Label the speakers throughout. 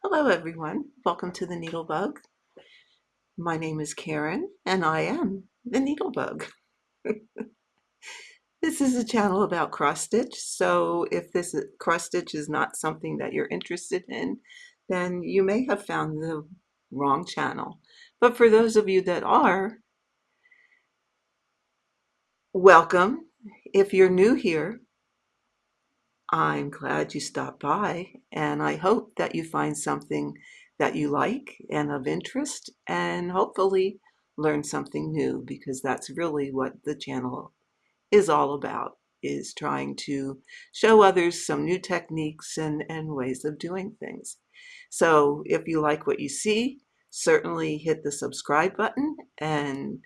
Speaker 1: Hello everyone, welcome to the Needlebug. My name is Karen and I am the Needlebug. This is a channel about cross stitch, so if this cross stitch is not something that you're interested in, then you may have found the wrong channel. But for those of you that are, welcome. If you're new here, I'm glad you stopped by, and I hope that you find something that you like and of interest, and hopefully learn something new, because that's really what the channel is all about, is trying to show others some new techniques and ways of doing things. So if you like what you see, certainly hit the subscribe button and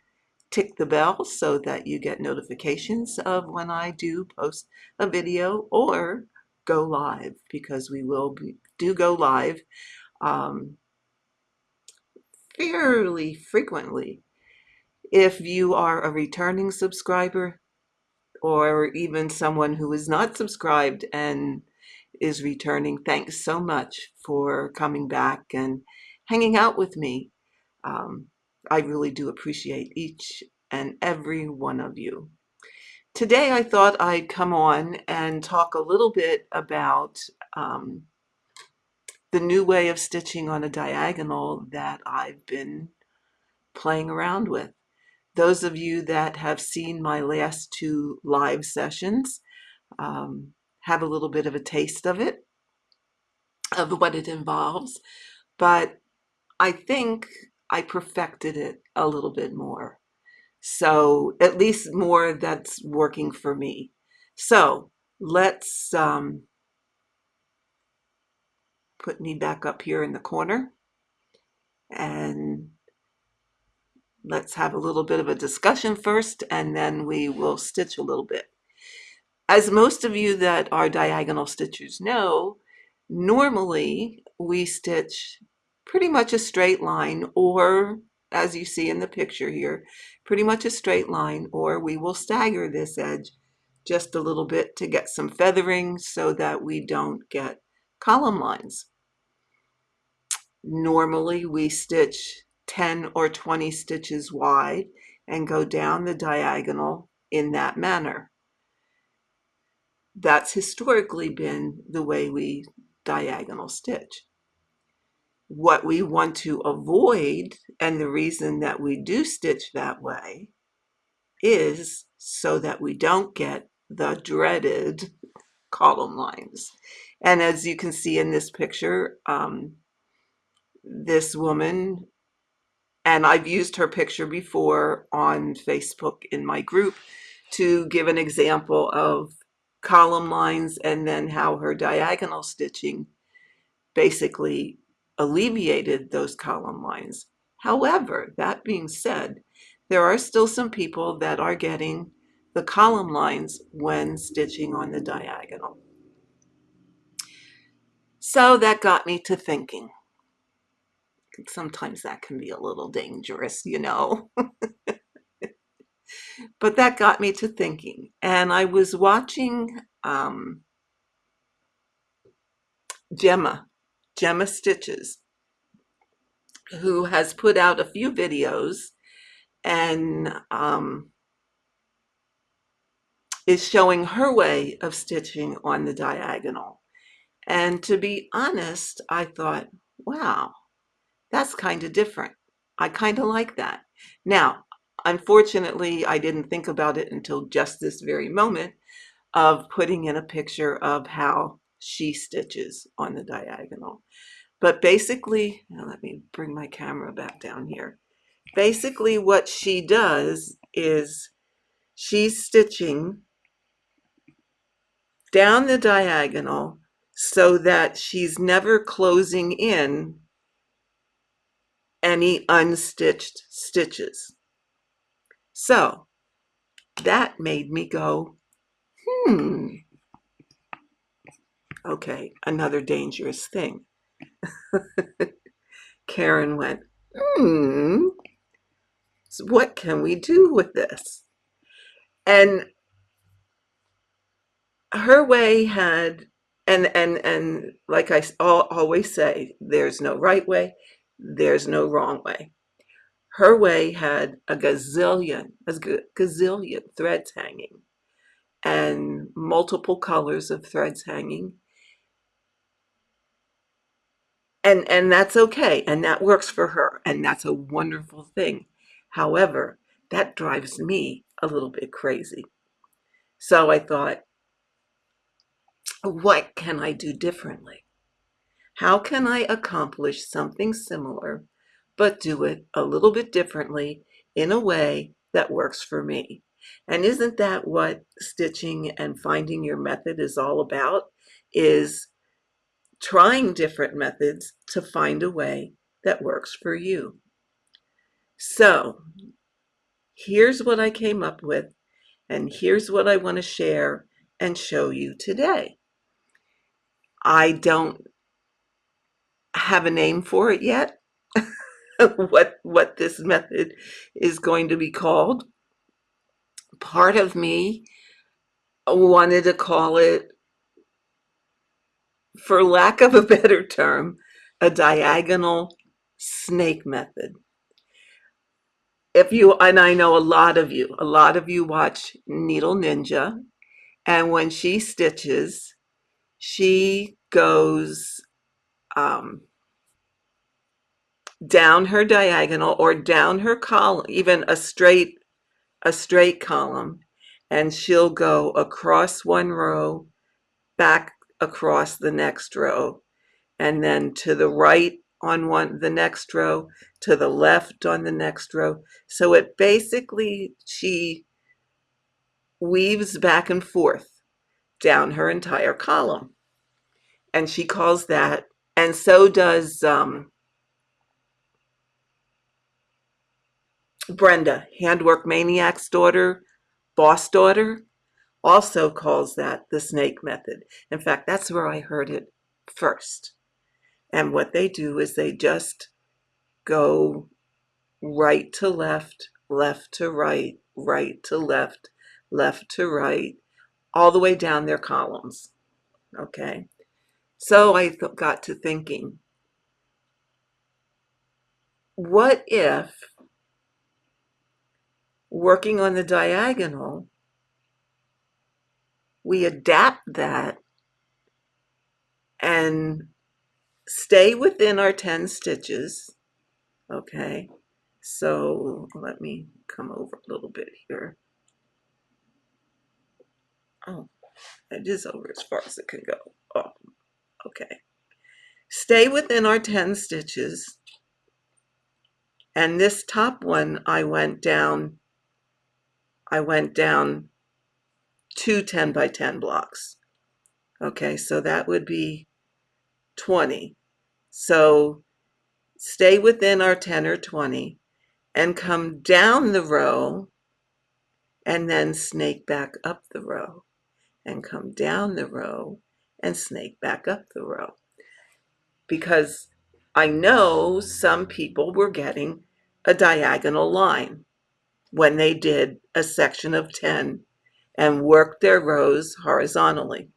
Speaker 1: tick the bell so that you get notifications of when I do post a video or go live, because we do go live um, fairly frequently. If you are a returning subscriber or even someone who is not subscribed and is returning, thanks so much for coming back and hanging out with me. Um, I really do appreciate each and every one of you. Today I thought I'd come on and talk a little bit about the new way of stitching on a diagonal that I've been playing around with. Those of you that have seen my last two live sessions um, have a little bit of a taste of it, of what it involves, but I think I perfected it a little bit more. So at least more that's working for me. So let's put me back up here in the corner and let's have a little bit of a discussion first, and then we will stitch a little bit. As most of you that are diagonal stitchers know, normally we stitch pretty much a straight line, or as you see in the picture here, pretty much a straight line, or we will stagger this edge just a little bit to get some feathering so that we don't get column lines. Normally we stitch 10 or 20 stitches wide and go down the diagonal in that manner. That's historically been the way we diagonal stitch. What we want to avoid, and the reason that we do stitch that way, is so that we don't get the dreaded column lines. And as you can see in this picture, this woman, and I've used her picture before on Facebook in my group to give an example of column lines and then how her diagonal stitching basically alleviated those column lines. However, that being said, there are still some people that are getting the column lines when stitching on the diagonal. So that got me to thinking. Sometimes that can be a little dangerous, you know. But that got me to thinking. And I was watching Gemma Stitches, who has put out a few videos and is showing her way of stitching on the diagonal. And to be honest, I thought, wow, that's kind of different. I kind of like that. Now, unfortunately, I didn't think about it until just this very moment of putting in a picture of how she stitches on the diagonal. But basically, now let me bring my camera back down here. Basically, what she does is she's stitching down the diagonal so that she's never closing in any unstitched stitches. So that made me go, okay, another dangerous thing. Karen went, so what can we do with this? And her way had And like always say, there's no right way, there's no wrong way. Her way had a gazillion threads hanging and multiple colors of threads hanging. And that's okay, and that works for her, and that's a wonderful thing. However, that drives me a little bit crazy. So I thought, what can I do differently? How can I accomplish something similar, but do it a little bit differently in a way that works for me? And isn't that what stitching and finding your method is all about? Is trying different methods to find a way that works for you. So here's what I came up with, and here's what I want to share and show you today. I don't have a name for it yet, what this method is going to be called. Part of me wanted to call it, for lack of a better term, a diagonal snake method. If you, and I know a lot of you watch Needle Ninja, and when she stitches, she goes down her diagonal or down her column, even a straight column, and she'll go across one row, back across the next row, and then to the right on the next row, to the left on the next row. So it basically, she weaves back and forth down her entire column. And she calls that, and so does Brenda, Handwork Maniac's daughter, boss daughter, also calls that the snake method. In fact, that's where I heard it first. And what they do is they just go right to left, left to right, right to left, left to right, all the way down their columns. Okay. So I got to thinking, what if working on the diagonal, we adapt that and stay within our 10 stitches. Okay. So let me come over a little bit here. Oh, it is over as far as it can go. Oh, okay. Stay within our 10 stitches. And this top one, I went down 2 10 by 10 blocks. Okay, so that would be 20. So stay within our 10 or 20 and come down the row and then snake back up the row and come down the row and snake back up the row. Because I know some people were getting a diagonal line when they did a section of 10 and worked their rows horizontally.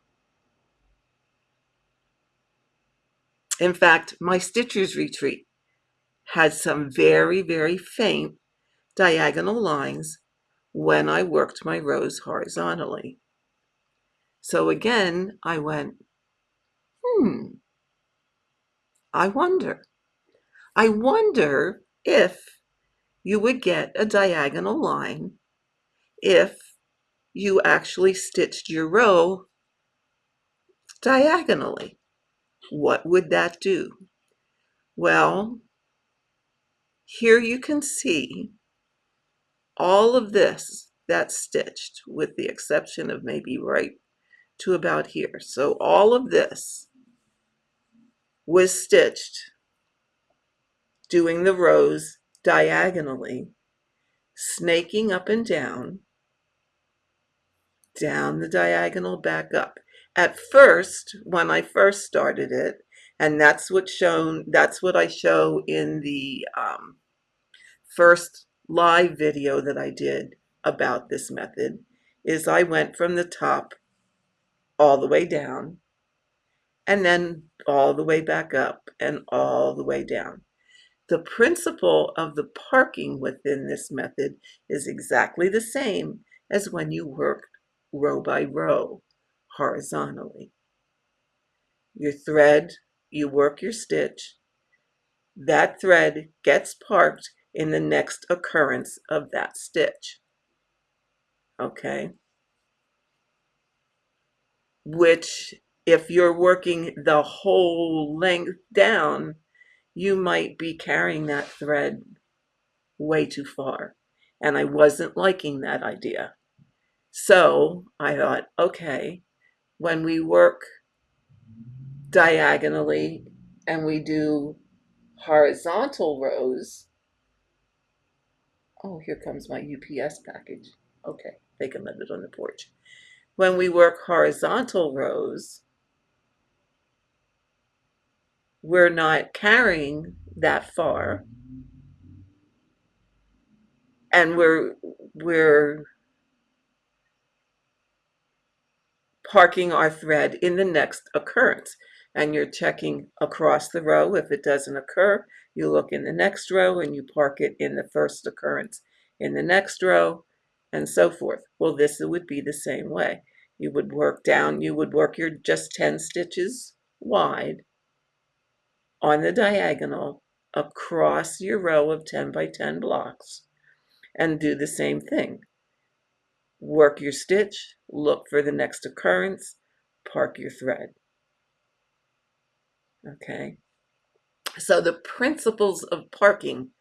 Speaker 1: In fact, my Stitcher's Retreat had some very, very faint diagonal lines when I worked my rows horizontally. So again, I went, I wonder. I wonder if you would get a diagonal line if you actually stitched your row diagonally. What would that do? Well, here you can see all of this that's stitched with the exception of maybe right to about here. So all of this was stitched doing the rows diagonally, snaking up and down the diagonal, back up. At first, when I first started it, and that's what I show in the first live video that I did about this method, is I went from the top all the way down, and then all the way back up and all the way down. The principle of the parking within this method is exactly the same as when you work row by row horizontally. Your thread, you work your stitch, that thread gets parked in the next occurrence of that stitch. Okay? Which, if you're working the whole length down, you might be carrying that thread way too far. And I wasn't liking that idea. So I thought, okay, when we work diagonally and we do horizontal rows, oh, here comes my UPS package. Okay, they can let it on the porch. When we work horizontal rows, we're not carrying that far, and we're parking our thread in the next occurrence. And you're checking across the row. If it doesn't occur, you look in the next row and you park it in the first occurrence in the next row, and so forth. Well, this would be the same way. You would work down, you would work your just 10 stitches wide on the diagonal across your row of 10 by 10 blocks and do the same thing. Work your stitch, look for the next occurrence, park your thread. Okay, so the principles of parking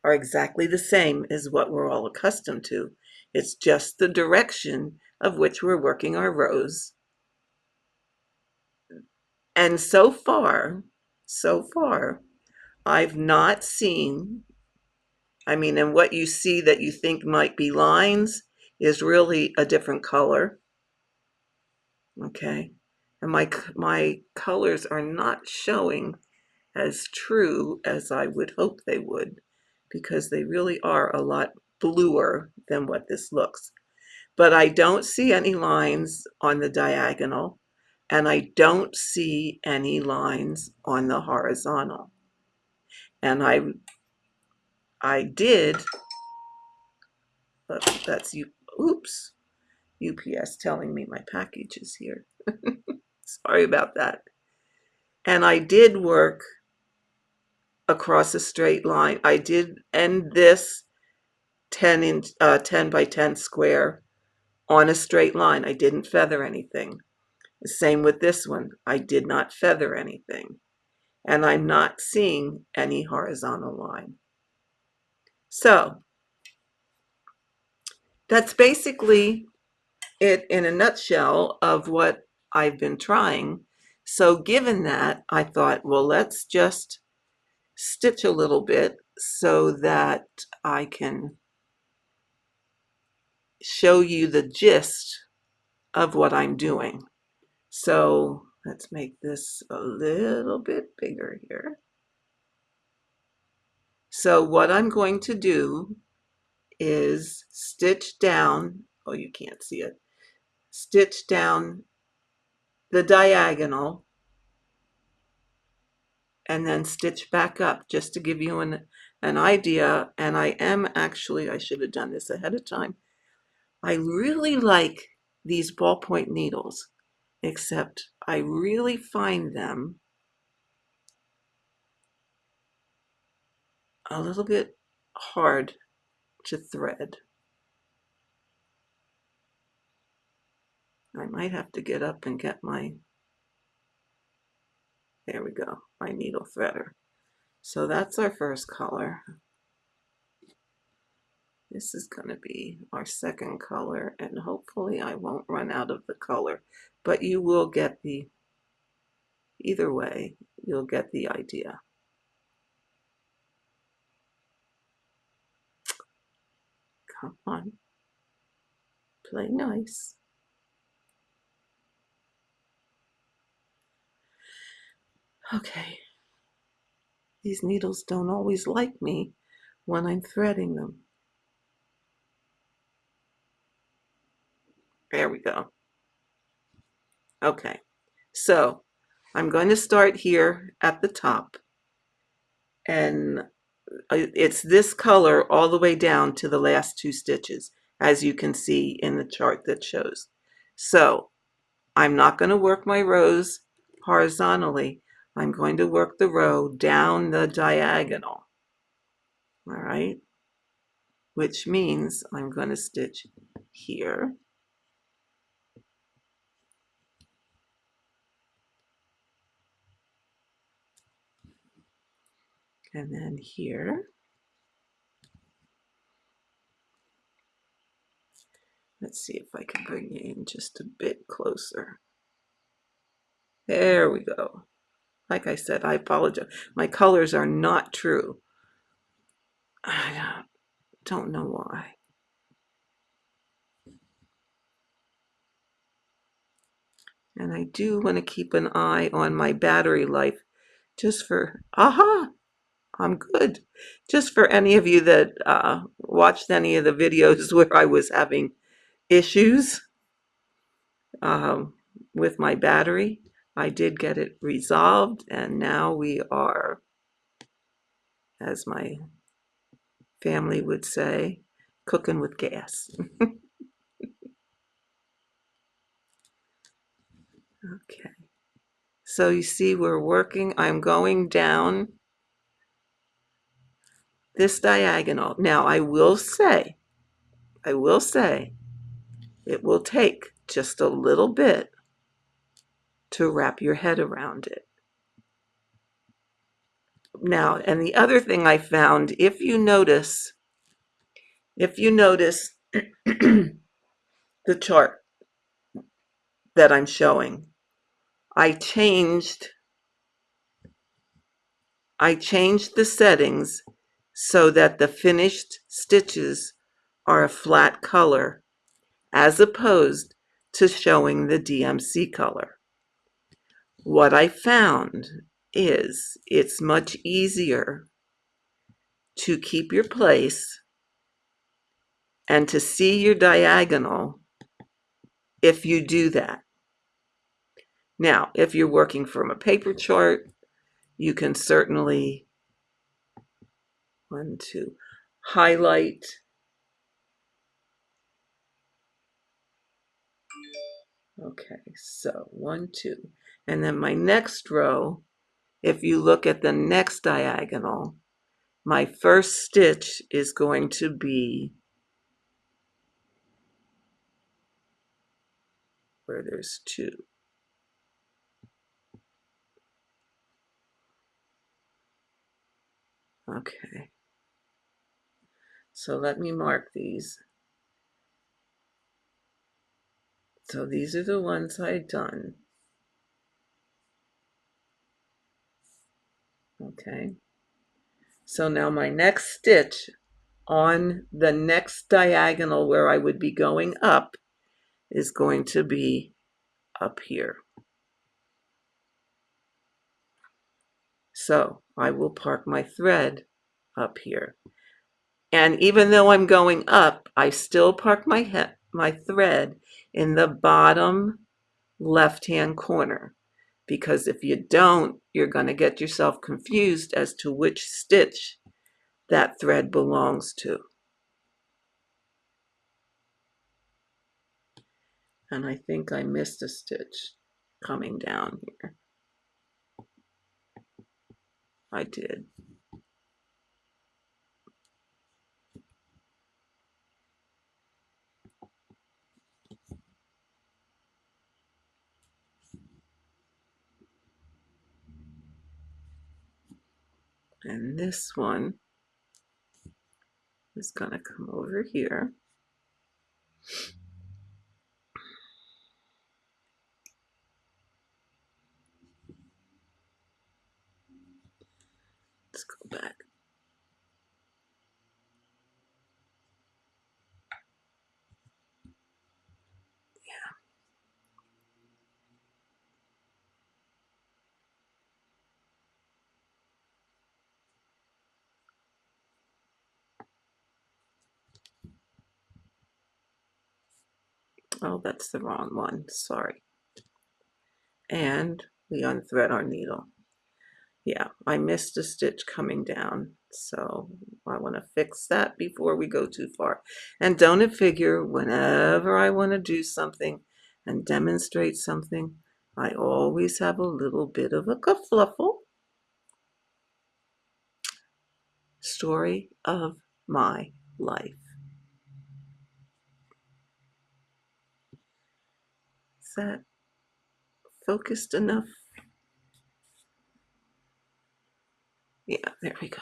Speaker 1: are exactly the same as what we're all accustomed to. It's just the direction of which we're working our rows. And so far, I've not seen, and what you see that you think might be lines is really a different color. Okay, and my colors are not showing as true as I would hope they would, because they really are a lot bluer than what this looks. But I don't see any lines on the diagonal, and I don't see any lines on the horizontal. And I did, that's you, oops, UPS telling me my package is here. Sorry about that. And I did work across a straight line. I did end this 10 by 10 square on a straight line. I didn't feather anything. The same with this one. I did not feather anything. And I'm not seeing any horizontal line. So that's basically it in a nutshell of what I've been trying. So given that, I thought, well, let's just stitch a little bit so that I can show you the gist of what I'm doing. So let's make this a little bit bigger here. So what I'm going to do is stitch down, oh, you can't see it, stitch down the diagonal and then stitch back up just to give you an idea. And I should have done this ahead of time. I really like these ballpoint needles, except I really find them a little bit hard to thread. I might have to get up and get there we go, my needle threader. So that's our first color. This is going to be our second color, and hopefully I won't run out of the color, but you will get either way, you'll get the idea. Come on, play nice. Okay, these needles don't always like me when I'm threading them. There we go. Okay, so I'm going to start here at the top, and it's this color all the way down to the last 2 stitches, as you can see in the chart that shows. So I'm not going to work my rows horizontally. I'm going to work the row down the diagonal, all right? Which means I'm going to stitch here, and then here. Let's see if I can bring you in just a bit closer. There we go. Like I said, I apologize. My colors are not true. I don't know why. And I do want to keep an eye on my battery life just for, aha, I'm good. Just for any of you that watched any of the videos where I was having issues um, with my battery, I did get it resolved, and now we are, as my family would say, cooking with gas. Okay. So you see we're working, I'm going down this diagonal. Now I will say, it will take just a little bit to wrap your head around it. Now, and the other thing I found, if you notice the chart that I'm showing, I changed the settings so that the finished stitches are a flat color as opposed to showing the DMC color. What I found is it's much easier to keep your place and to see your diagonal if you do that. Now, if you're working from a paper chart, you can certainly, highlight. Okay, so 1, 2. And then my next row, if you look at the next diagonal, my first stitch is going to be where there's 2. Okay, so let me mark these. So these are the ones I've done. Okay, so now my next stitch on the next diagonal where I would be going up is going to be up here. So I will park my thread up here. And even though I'm going up, I still park my thread in the bottom left-hand corner, because if you don't, you're going to get yourself confused as to which stitch that thread belongs to. And I think I missed a stitch coming down here. I did. And this one is going to come over here. Let's go back. Oh, that's the wrong one. Sorry. And we unthread our needle. Yeah, I missed a stitch coming down, so I want to fix that before we go too far. And don't it figure, whenever I want to do something and demonstrate something, I always have a little bit of a kerfluffle. Story of my life. Is that focused enough? Yeah, there we go.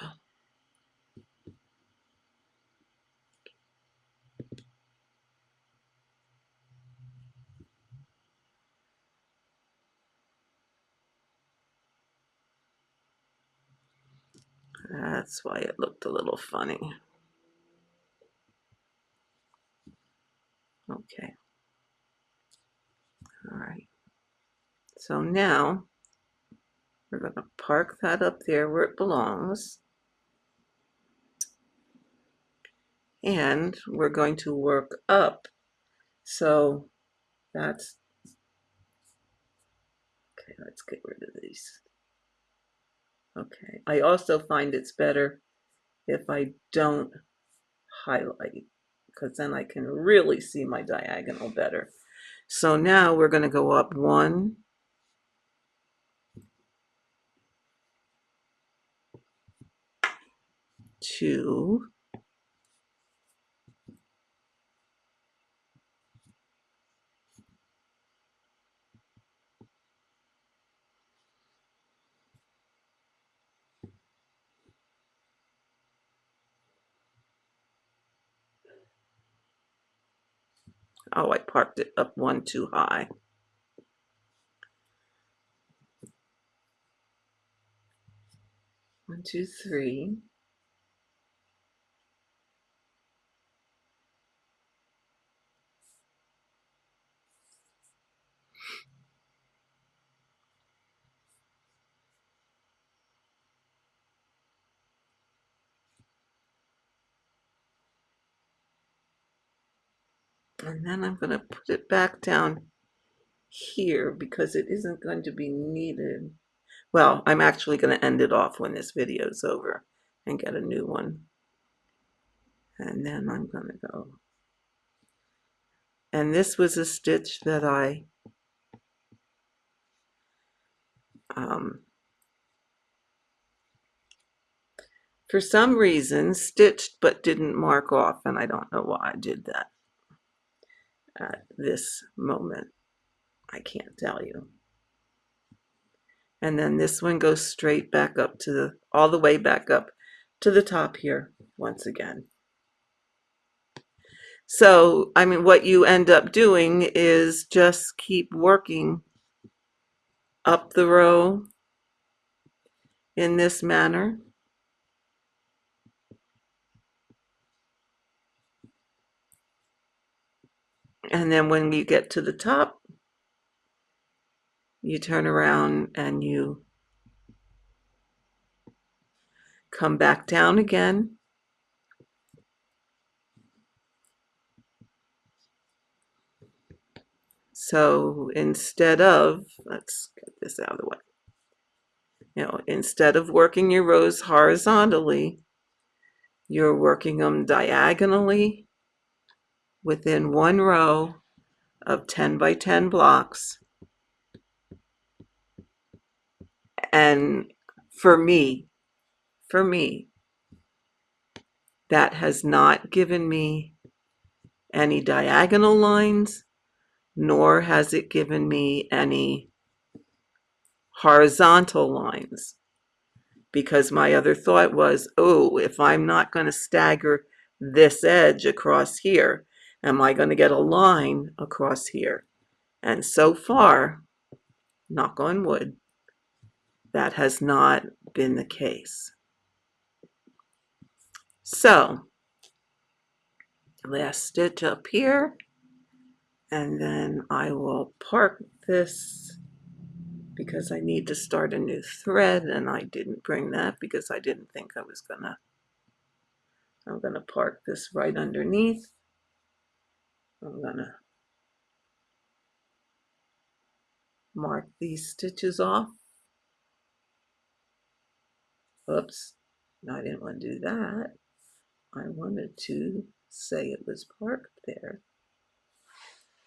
Speaker 1: That's why it looked a little funny. Okay. All right. So now we're going to park that up there where it belongs. And we're going to work up. So that's, okay, let's get rid of these. Okay. I also find it's better if I don't highlight, because then I can really see my diagonal better. So now we're going to go up 1, 2, oh, I parked it up 1 too high. 1, 2, 3. And then I'm going to put it back down here because it isn't going to be needed. Well, I'm actually going to end it off when this video is over and get a new one. And then I'm going to go. And this was a stitch that I for some reason stitched but didn't mark off, and I don't know why I did that at this moment. I can't tell you. And then this one goes straight back up to the, all the way back up to the top here once again. So, I mean, what you end up doing is just keep working up the row in this manner. And then when you get to the top, you turn around and you come back down again. So instead of, let's get this out of the way. You know, instead of working your rows horizontally, you're working them diagonally within one row of 10 by 10 blocks. And for me, that has not given me any diagonal lines, nor has it given me any horizontal lines. Because my other thought was, oh, if I'm not going to stagger this edge across here, am I going to get a line across here? And so far, knock on wood, that has not been the case. So, last stitch up here, and then I will park this because I need to start a new thread, and I didn't bring that because I didn't think I was gonna. I'm gonna park this right underneath. I'm gonna mark these stitches off. Oops, I didn't want to do that. I wanted to say it was parked there.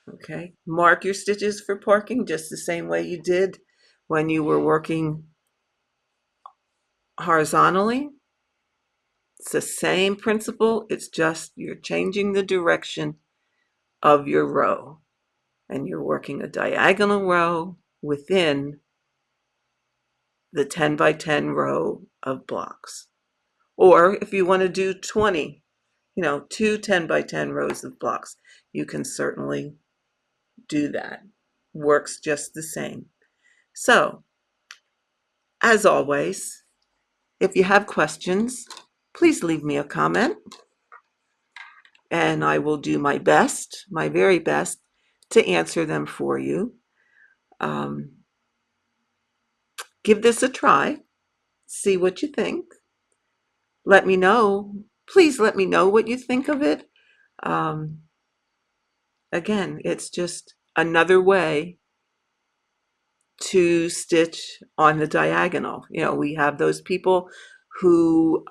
Speaker 1: Okay, mark your stitches for parking just the same way you did when you were working horizontally. It's the same principle, it's just you're changing the direction of your row and you're working a diagonal row within the 10 by 10 row of blocks. Or if you want to do 20, two 10 by 10 rows of blocks, you can certainly do that. Works just the same. So, as always, if you have questions, please leave me a comment and I will do my best, my very best, to answer them for you. Give this a try. See what you think. Let me know. Please let me know what you think of it. Um, Again, it's just another way to stitch on the diagonal. We have those people who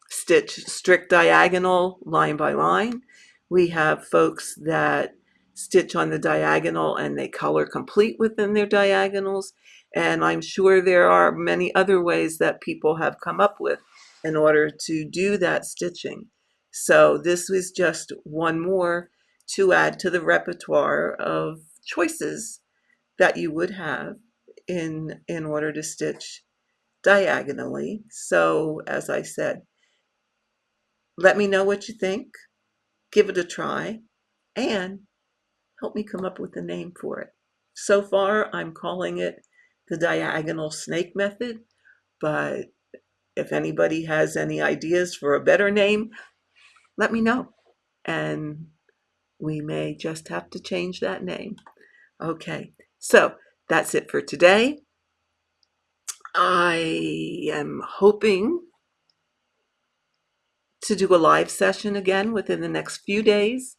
Speaker 1: stitch strict diagonal line by line. We have folks that stitch on the diagonal and they color complete within their diagonals. And I'm sure there are many other ways that people have come up with in order to do that stitching. So this was just one more to add to the repertoire of choices that you would have in order to stitch diagonally. So as I said, let me know what you think, give it a try, and help me come up with a name for it. So far, I'm calling it the diagonal snake method, but if anybody has any ideas for a better name, let me know. And we may just have to change that name. Okay, so that's it for today. I am hoping to do a live session again within the next few days.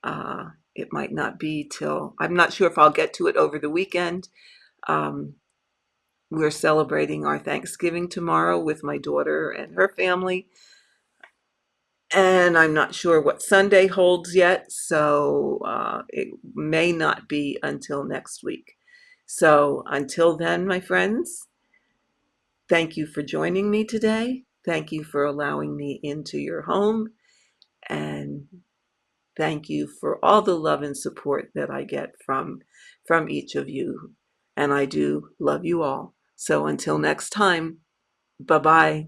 Speaker 1: It might not be till, I'm not sure if I'll get to it over the weekend. We're celebrating our Thanksgiving tomorrow with my daughter and her family. And I'm not sure what Sunday holds yet, so it may not be until next week. So until then, my friends, thank you for joining me today. Thank you for allowing me into your home. And thank you for all the love and support that I get from each of you. And I do love you all. So until next time, bye-bye.